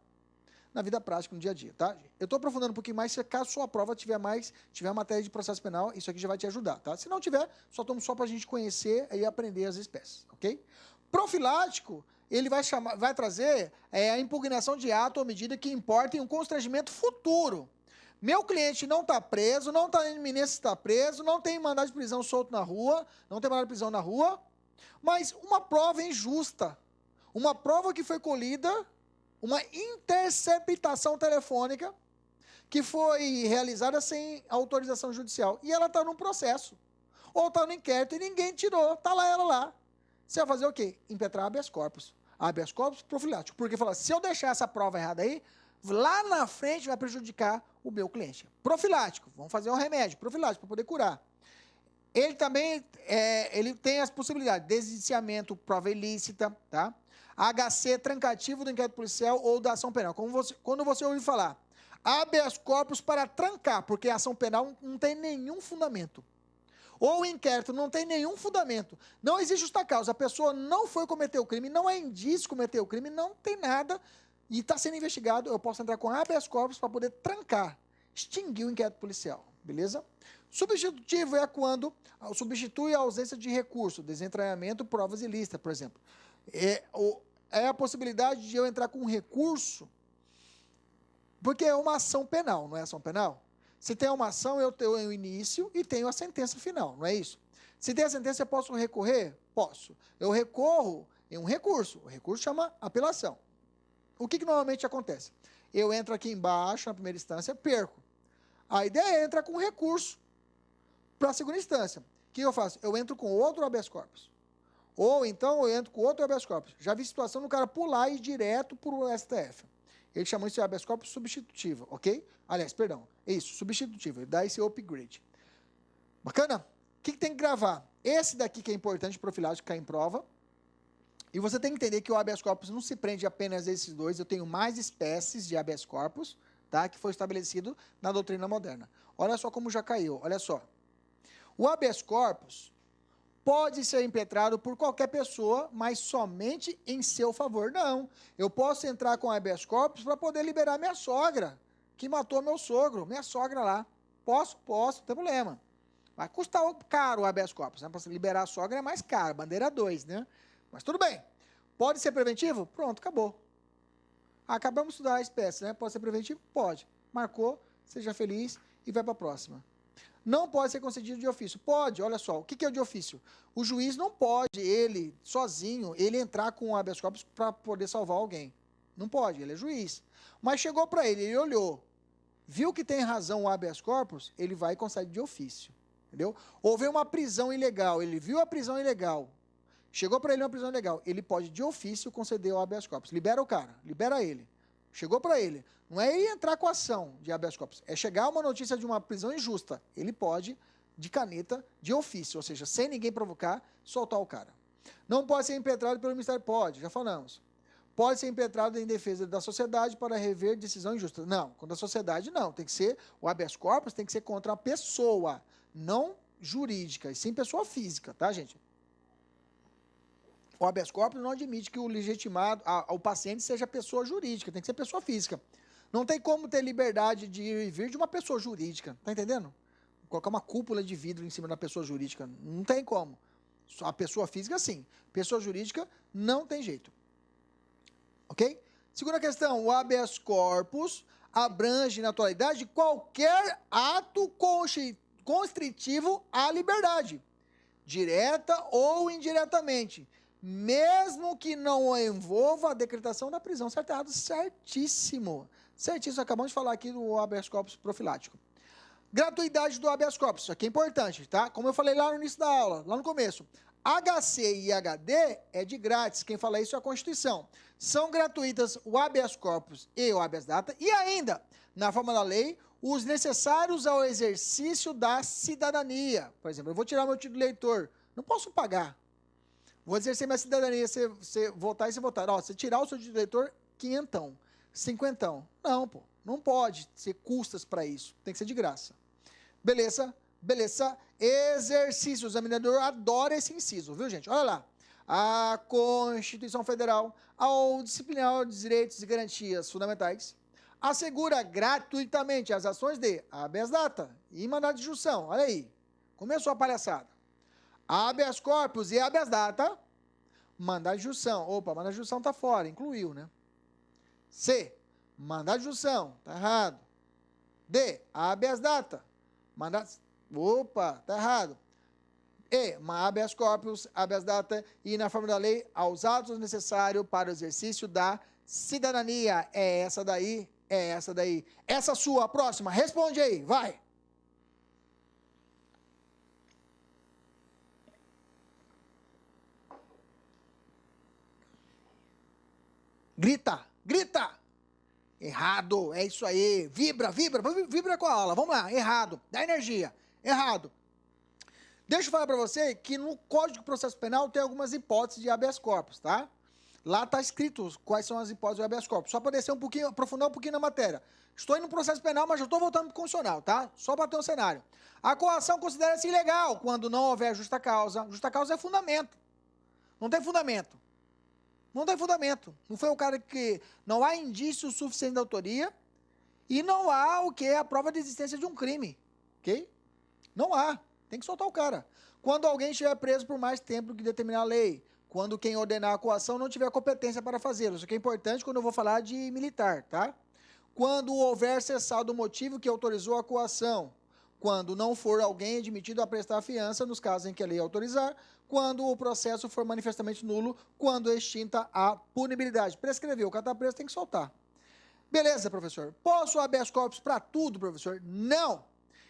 na vida prática, no dia a dia, tá? Eu estou aprofundando um pouquinho mais, se caso sua prova tiver matéria de processo penal, isso aqui já vai te ajudar, tá? Se não tiver, só para a gente conhecer e aprender as espécies, ok? Profilático, ele vai trazer a impugnação de ato ou medida que importem um constrangimento futuro. Meu cliente não está preso, não está em iminência de estar preso, não tem mandado de prisão solto na rua, não tem mandado de prisão na rua, mas uma prova injusta, uma prova que foi colhida, uma interceptação telefônica que foi realizada sem autorização judicial. E ela está num processo, ou está no inquérito e ninguém tirou, está lá ela lá. Você vai fazer o quê? Impetrar habeas corpus. Habeas corpus profilático. Porque fala, se eu deixar essa prova errada aí, lá na frente vai prejudicar o meu cliente. Profilático, vamos fazer um remédio profilático para poder curar. Ele também ele tem as possibilidades de desindiciamento, prova ilícita, tá? HC trancativo do inquérito policial ou da ação penal. Quando você ouve falar habeas corpus para trancar, porque a ação penal não tem nenhum fundamento. ou o inquérito não tem nenhum fundamento, não existe justa causa, a pessoa não foi cometer o crime, não é indício de cometer o crime, não tem nada e está sendo investigado, eu posso entrar com habeas corpus para poder trancar, extinguir o inquérito policial, beleza? Substitutivo é quando substitui a ausência de recurso, desentranhamento, provas ilícitas, por exemplo. É a possibilidade de eu entrar com um recurso, porque é uma ação penal, não é ação penal? Se tem uma ação, eu tenho o início e tenho a sentença final, não é isso? Se tem a sentença, eu posso recorrer? Posso. Eu recorro em um recurso. O recurso chama apelação. O que normalmente acontece? Eu entro aqui embaixo, na primeira instância, perco. A ideia é entrar com recurso para a segunda instância. O que eu faço? Eu entro com outro habeas corpus. Ou então eu entro com outro habeas corpus. Já vi situação do cara pular e ir direto para o STF. Ele chamou isso de habeas corpus substitutivo, ok? Aliás, perdão, é isso, substitutivo, ele dá esse upgrade. Bacana? O que tem que gravar? Esse daqui que é importante, profilático, cai em prova. E você tem que entender que o habeas corpus não se prende apenas a esses dois, eu tenho mais espécies de habeas corpus, tá? Que foi estabelecido na doutrina moderna. Olha só como já caiu, olha só. O habeas corpus pode ser impetrado por qualquer pessoa, mas somente em seu favor. Não, eu posso entrar com habeas corpus para poder liberar minha sogra, que matou meu sogro, minha sogra lá. Posso, não tem problema. Vai custar caro o habeas corpus, né? Para liberar a sogra é mais caro, bandeira 2, né? Mas tudo bem. Pode ser preventivo? Pronto, acabou. Acabamos de estudar a espécie, né? Pode ser preventivo? Pode. Marcou, seja feliz e vai para a próxima. Não pode ser concedido de ofício. Pode, olha só, o que é o de ofício? O juiz não pode, ele, sozinho, ele entrar com o habeas corpus para poder salvar alguém. Não pode, ele é juiz. Mas chegou para ele, ele olhou, viu que tem razão o habeas corpus, ele vai e concede de ofício. Entendeu? Houve uma prisão ilegal, ele viu a prisão ilegal, chegou para ele uma prisão ilegal, ele pode de ofício conceder o habeas corpus. Libera o cara, libera ele. Chegou para ele. Não é ele entrar com a ação de habeas corpus, é chegar uma notícia de uma prisão injusta. Ele pode, de caneta, de ofício, ou seja, sem ninguém provocar, soltar o cara. Não pode ser impetrado pelo Ministério? Pode, já falamos. Pode ser impetrado em defesa da sociedade para rever decisão injusta? Não, contra a sociedade não. Tem que ser, o habeas corpus tem que ser contra a pessoa, não jurídica, e sim pessoa física, tá, gente? O habeas corpus não admite que o legitimado, o paciente seja pessoa jurídica, tem que ser pessoa física. Não tem como ter liberdade de ir e vir de uma pessoa jurídica, tá entendendo? Colocar uma cúpula de vidro em cima da pessoa jurídica, não tem como. Só a pessoa física, sim. Pessoa jurídica, não tem jeito. Ok? Segunda questão, o habeas corpus abrange na atualidade qualquer ato constritivo à liberdade, direta ou indiretamente, mesmo que não envolva a decretação da prisão. Certo, errado? Certíssimo. Certíssimo, acabamos de falar aqui do habeas corpus profilático. Gratuidade do habeas corpus, isso aqui é importante, tá? Como eu falei lá no início da aula, lá no começo. HC e HD é de grátis, quem fala isso é a Constituição. São gratuitas o habeas corpus e o habeas data, e ainda, na forma da lei, os necessários ao exercício da cidadania. Por exemplo, eu vou tirar meu título de eleitor, não posso pagar. Vou exercer minha cidadania, você votar e você votar. Ó, você tirar o seu título de eleitor, 500, 50. Não, pô, não pode ser custas para isso, tem que ser de graça. Beleza? Beleza? Exercício. O examinador adora esse inciso, viu, gente? Olha lá. A Constituição Federal, ao disciplinar os direitos e garantias fundamentais, assegura gratuitamente as ações de habeas data e mandado de injunção. Olha aí. Começou a palhaçada. Habeas corpus e habeas data, mandado de injunção. Opa, mandado de injunção está fora, incluiu, né? C, mandado de injunção, está errado. D, habeas data, mandado... Opa, está errado. E, habeas corpus, habeas data e, na forma da lei, aos atos necessários para o exercício da cidadania. É essa daí, é essa daí. Essa sua, a próxima, responde aí, vai. Grita, grita. Errado, é isso aí. Vibra, vibra, vibra com a aula. Vamos lá, errado. Dá energia. Errado. Deixa eu falar para você que no Código de Processo Penal tem algumas hipóteses de habeas corpus, tá? Lá está escrito quais são as hipóteses do habeas corpus. Só para descer um pouquinho, aprofundar um pouquinho na matéria. Estou indo no processo penal, mas já estou voltando para o constitucional, tá? Só para ter um cenário. A coação considera-se ilegal quando não houver justa causa. Justa causa é fundamento. Não tem fundamento. Não tem fundamento. Não foi o cara que... Não há indício suficiente de autoria e não há o que? A prova de existência de um crime. Ok? Não há. Tem que soltar o cara. Quando alguém estiver preso por mais tempo do que determinar a lei. Quando quem ordenar a coação não tiver competência para fazê-lo. Isso aqui é importante quando eu vou falar de militar, tá? Quando houver cessado o motivo que autorizou a coação. Quando não for alguém admitido a prestar fiança, nos casos em que a lei autorizar. Quando o processo for manifestamente nulo. Quando extinta a punibilidade. Prescreveu, o cara está preso, tem que soltar. Beleza, professor. Posso habeas corpus para tudo, professor? Não.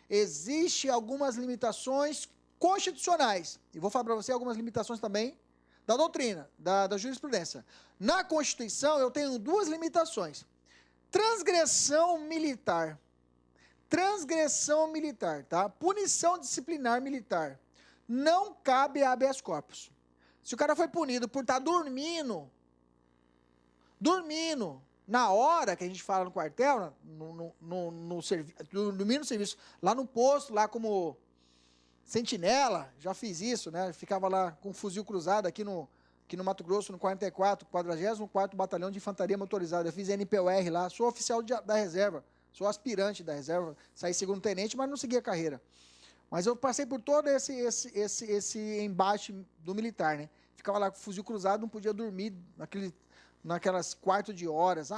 Existem algumas limitações constitucionais. E vou falar para você algumas limitações também da doutrina, da jurisprudência. Na Constituição, eu tenho duas limitações. Transgressão militar. Transgressão militar, tá? Punição disciplinar militar. Não cabe habeas corpus. Se o cara foi punido por estar dormindo, na hora que a gente fala no quartel, dormindo no serviço, lá no posto, lá como sentinela, já fiz isso, né? Ficava lá com um fuzil cruzado aqui no Mato Grosso, no 44, 44º Batalhão de Infantaria Motorizada. Eu fiz NPOR lá, sou oficial da reserva, sou aspirante da reserva, saí segundo tenente, mas não segui a carreira. Mas eu passei por todo esse embate do militar, né? Ficava lá com o fuzil cruzado, não podia dormir naquelas quartos de horas.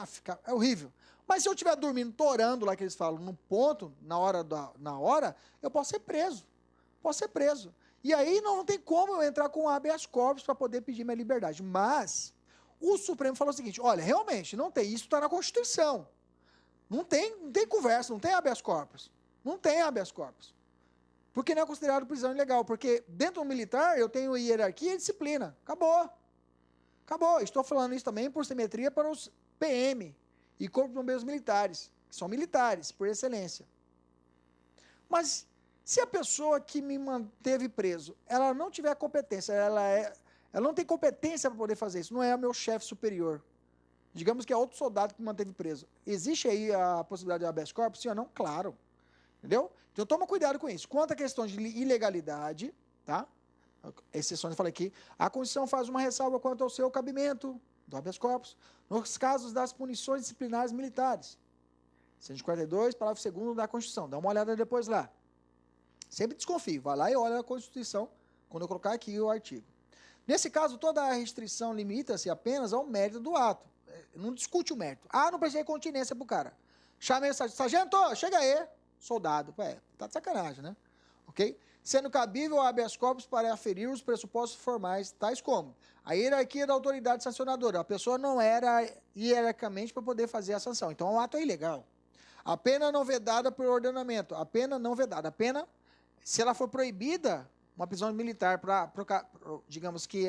É horrível. Mas se eu estiver dormindo, torando lá que eles falam, no ponto, na hora, eu posso ser preso. Posso ser preso. E aí não tem como eu entrar com habeas corpus para poder pedir minha liberdade. Mas o Supremo falou o seguinte, olha, realmente, não tem, isso está na Constituição. Não tem conversa, não tem habeas corpus. Não tem habeas corpus. Porque não é considerado prisão ilegal. Porque dentro do militar eu tenho hierarquia e disciplina. Acabou. Acabou. Estou falando isso também por simetria para os PM e Corpo de Bombeiros Militares, que são militares, por excelência. Mas se a pessoa que me manteve preso, ela não tiver competência, ela não tem competência para poder fazer isso, não é o meu chefe superior. Digamos que é outro soldado que me manteve preso. Existe aí a possibilidade de habeas corpus? Sim ou não? Claro. Entendeu? Então toma cuidado com isso. Quanto à questão de ilegalidade, tá? Exceções eu falei aqui, a Constituição faz uma ressalva quanto ao seu cabimento do habeas corpus nos casos das punições disciplinares militares. 142, parágrafo 2º da Constituição. Dá uma olhada depois lá. Sempre desconfio. Vai lá e olha a Constituição quando eu colocar aqui o artigo. Nesse caso, toda a restrição limita-se apenas ao mérito do ato. Não discute o mérito. Não precisei continência pro cara. Chamei o sargento, chega aí. Soldado. Tá de sacanagem, né? Ok? Sendo cabível o habeas corpus para aferir os pressupostos formais, tais como a hierarquia da autoridade sancionadora. A pessoa não era hierarquicamente para poder fazer a sanção. Então, o ato é ilegal. A pena não vedada por ordenamento. A pena não vedada. A pena, se ela for proibida, uma prisão militar, digamos que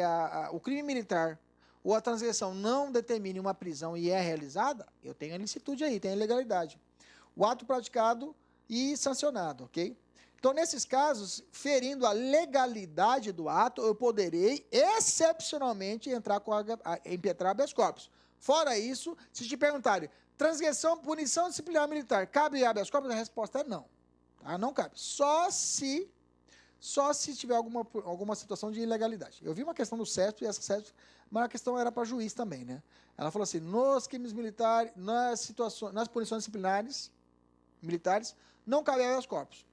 o crime militar ou a transgressão não determine uma prisão e é realizada, eu tenho a ilicitude aí, tenho a ilegalidade. O ato praticado e sancionado, ok? Então, nesses casos, ferindo a legalidade do ato, eu poderei, excepcionalmente, impetrar habeas corpus. Fora isso, se te perguntarem, transgressão, punição disciplinar militar, cabe habeas corpus? A resposta é não. Tá? Não cabe. Só se tiver alguma situação de ilegalidade. Eu vi uma questão do CESP, e essa CESP, mas a questão era para juiz também, né? Ela falou assim, nos crimes militares, nas punições disciplinares militares, não cabe habeas corpus.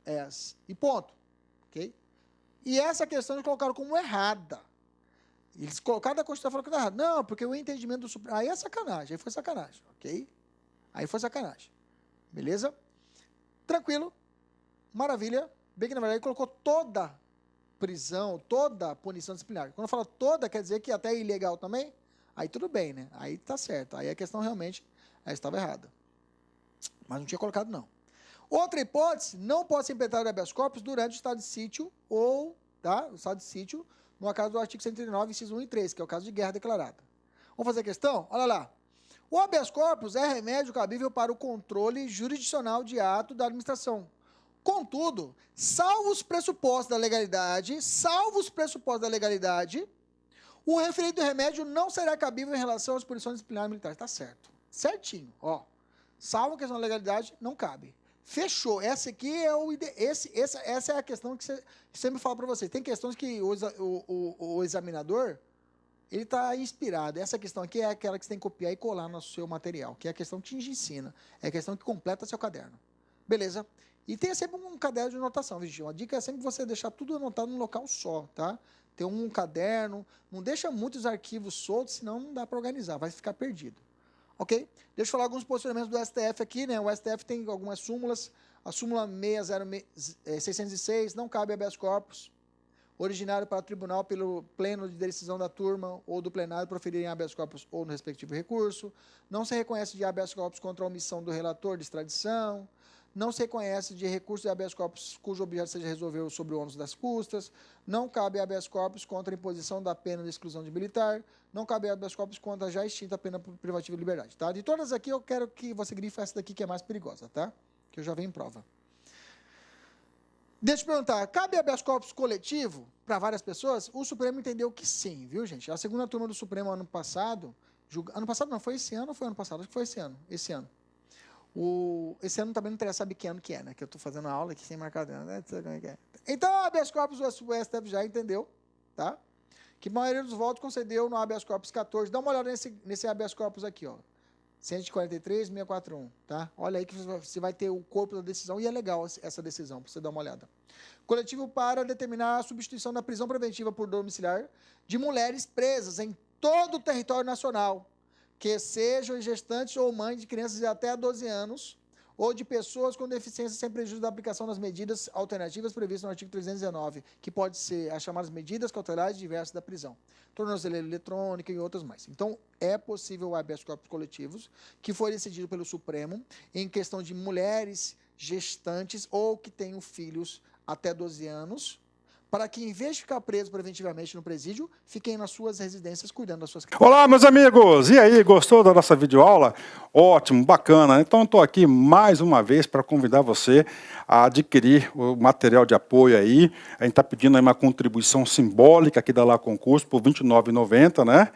E ponto. Ok? E essa questão eles colocaram como errada. Eles colocaram da Constituição e falaram que está errado. Não, porque o entendimento do Supremo... Aí é sacanagem, aí foi sacanagem, ok? Aí foi sacanagem. Beleza? Tranquilo. Maravilha. Bem que, na verdade, ele colocou toda prisão, toda punição disciplinar. Quando eu falo toda, quer dizer que até é ilegal também? Aí tudo bem, né? Aí tá certo. Aí a questão realmente estava errada. Mas não tinha colocado, não. Outra hipótese, não pode ser impetrado habeas corpus durante o estado de sítio o estado de sítio, no caso do artigo 139, inciso 1 e 3, que é o caso de guerra declarada. Vamos fazer a questão? Olha lá. O habeas corpus é remédio cabível para o controle jurisdicional de ato da administração. Contudo, salvo os pressupostos da legalidade, O referido do remédio não será cabível em relação às punições disciplinares militares. Tá certo. Certinho. Ó. Salvo a questão da legalidade, não cabe. Fechou. Essa aqui é essa é a questão que você sempre fala para você. Tem questões que o examinador ele está inspirado. Essa questão aqui é aquela que você tem que copiar e colar no seu material, que é a questão que te ensina. É a questão que completa seu caderno. Beleza? E tenha sempre um caderno de anotação, viu? Uma dica é sempre você deixar tudo anotado num local só, tá? Ter um caderno, não deixa muitos arquivos soltos, senão não dá para organizar, vai ficar perdido. Ok? Deixa eu falar alguns posicionamentos do STF aqui, né? O STF tem algumas súmulas. A súmula 606 não cabe habeas corpus originário para o tribunal pelo pleno de decisão da turma ou do plenário proferirem habeas corpus ou no respectivo recurso. Não se reconhece de habeas corpus contra a omissão do relator de extradição. Não se reconhece de recurso de habeas corpus cujo objeto seja resolver sobre o ônus das custas. Não cabe habeas corpus contra a imposição da pena de exclusão de militar. Não cabe habeas corpus contra a já extinta pena privativa de liberdade. Tá? De todas aqui, eu quero que você grife essa daqui que é mais perigosa, tá? Que eu já venho em prova. Deixa eu perguntar, cabe habeas corpus coletivo para várias pessoas? O Supremo entendeu que sim, viu, gente? A segunda turma do Supremo ano passado, ano passado não, foi esse ano ou foi ano passado? Acho que foi esse ano. Esse ano também não interessa saber que ano que é, né? Que eu estou fazendo a aula aqui sem marcar dentro, né? Então, habeas corpus, o STF já entendeu, tá? Que a maioria dos votos concedeu no habeas corpus 14. Dá uma olhada nesse habeas corpus aqui, ó. 143.641, tá? Olha aí que você vai ter o corpo da decisão, e é legal essa decisão, para você dar uma olhada. Coletivo para determinar a substituição da prisão preventiva por domiciliar de mulheres presas em todo o território nacional, que sejam gestantes ou mães de crianças de até 12 anos, ou de pessoas com deficiência sem prejuízo da aplicação das medidas alternativas previstas no artigo 319, que pode ser as chamadas medidas cautelares diversas da prisão, tornozeleira eletrônica e outras mais. Então, é possível o habeas corpus coletivos, que foi decidido pelo Supremo, em questão de mulheres gestantes ou que tenham filhos até 12 anos, para que, em vez de ficar preso preventivamente no presídio, fiquem nas suas residências cuidando das suas crianças. Olá, meus amigos! E aí, gostou da nossa videoaula? Ótimo, bacana. Então, estou aqui mais uma vez para convidar você a adquirir o material de apoio aí. A gente está pedindo aí uma contribuição simbólica aqui da Lá Concurso por R$ 29,90, né?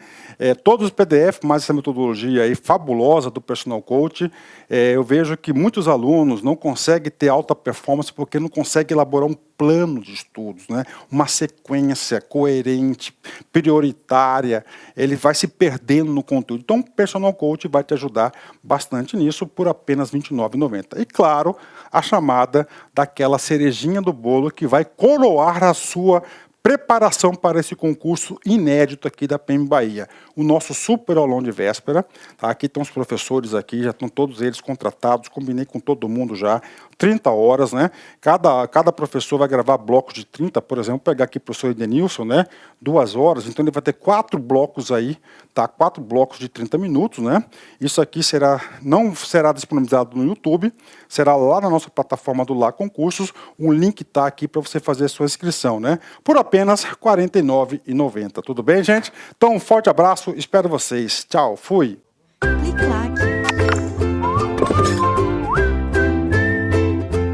Todos os PDF, mais essa metodologia aí fabulosa do Personal Coach. Eu vejo que muitos alunos não conseguem ter alta performance porque não conseguem elaborar um plano de estudos, né? Uma sequência coerente, prioritária, ele vai se perdendo no conteúdo. Então, o Personal Coach vai te ajudar bastante nisso por apenas R$ 29,90. E, claro, a chamada daquela cerejinha do bolo que vai coroar a sua preparação para esse concurso inédito aqui da PM Bahia. O nosso super aulão de véspera, tá? Aqui estão os professores aqui, já estão todos eles contratados, combinei com todo mundo já, 30 horas, né? Cada professor vai gravar blocos de 30, por exemplo, vou pegar aqui o professor Edenilson, né? 2 horas, então ele vai ter 4 blocos aí, tá? 4 blocos de 30 minutos, né? Isso aqui não será disponibilizado no YouTube, será lá na nossa plataforma do Lá Concursos, um link está aqui para você fazer a sua inscrição, né? Por apenas R$ 49,90. Tudo bem, gente? Então, um forte abraço, espero vocês. Tchau, fui! Clique lá.